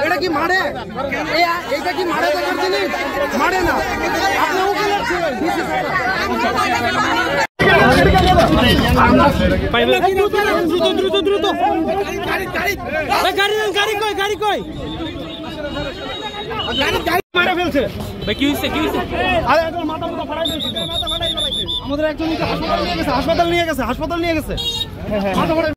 এটা কি মারে? এইটা কি মারে দেখার জিনিস? মারে না। আপনি ওখানে দ্রুত গাড়ি কই মারা ফেলছে ভাই। কি হয়েছে? আরে একদম মাথা ফাটাই ফেলছে। আমাদের একজন হাসপাতাল নিয়ে গেছে। মাথা ফাটাই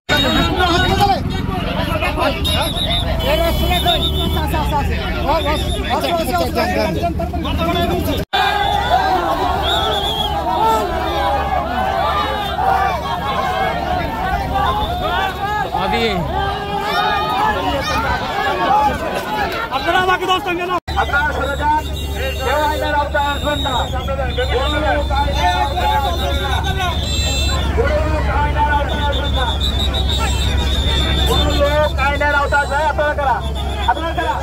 আপনারা আমাকে 10 টাকা না। আপনারা সরে যান, কেউ আইনের আওতায় আসবেন না। কোন লোক আইনের আওতায় যায়? আপনারা কারা?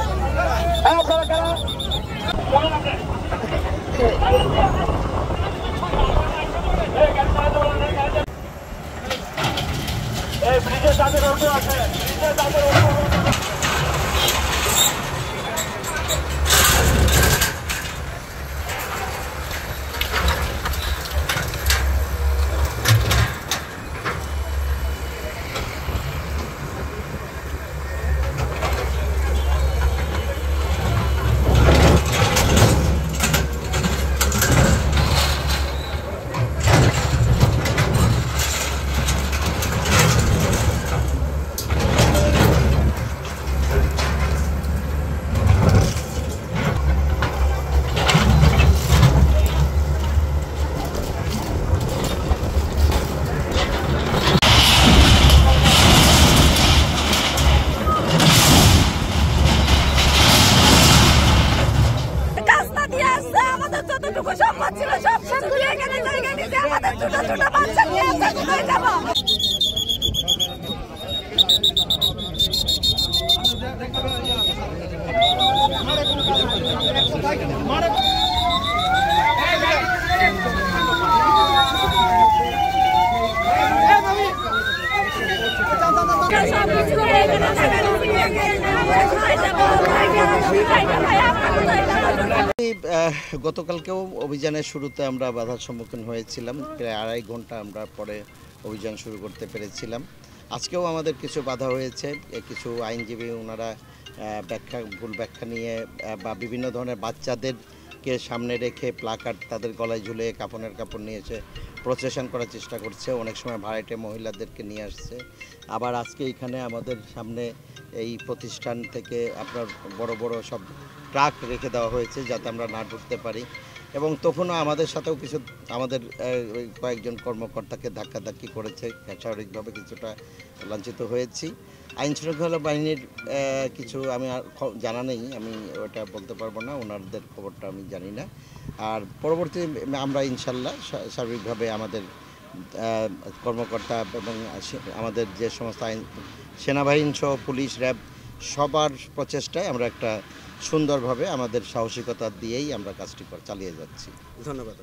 এই ব্রিজের তাদের অর্থ আছে, যতটুকু সম্ভব ছিল সব শেষ করে এখানে জায়গা নিতে আমাদের ছোট ছোট বাচ্চা নিয়ে আমরা কোথায় যাব? গতকালকেও অভিযানের শুরুতে আমরা বাধার সম্মুখীন হয়েছিলাম। প্রায় 2.5 ঘন্টা আমরা পরে অভিযান শুরু করতে পেরেছিলাম। আজকেও আমাদের কিছু বাধা হয়েছে। কিছু আইনজীবী ওনারা ভুল ব্যাখ্যা নিয়ে বা বিভিন্ন ধরনের বাচ্চাদেরকে সামনে রেখে প্লাকার্ড তাদের গলায় ঝুলিয়ে কাপড় নিয়ে এসে প্রসেশন করার চেষ্টা করছে। অনেক সময় ভাড়াটে মহিলাদেরকে নিয়ে আসছে। আবার আজকে এখানে আমাদের সামনে এই প্রতিষ্ঠান থেকে আপনার বড় বড় সব ট্রাক রেখে দেওয়া হয়েছে যাতে আমরা না ঢুকতে পারি। এবং তখনও আমাদের সাথেও কিছু আমাদের কয়েকজন কর্মকর্তাকে ধাক্কাধাক্কি করেছে। স্বাভাবিকভাবে কিছুটা লাঞ্ছিত হয়েছি। আইনশৃঙ্খলা বাহিনীর কিছু আমি জানা নেই, আমি ওটা বলতে পারবো না, ওনাদের খবরটা আমি জানি না। আর পরবর্তী আমরা ইনশাল্লাহ সার্বিকভাবে আমাদের কর্মকর্তা এবং আমাদের যে সমস্ত সেনাবাহিনী সহ পুলিশ, র্যাব সবার প্রচেষ্টায় আমরা একটা সুন্দরভাবে আমাদের সাহসিকতা দিয়েই আমরা কাজটি চালিয়ে যাচ্ছি। ধন্যবাদ।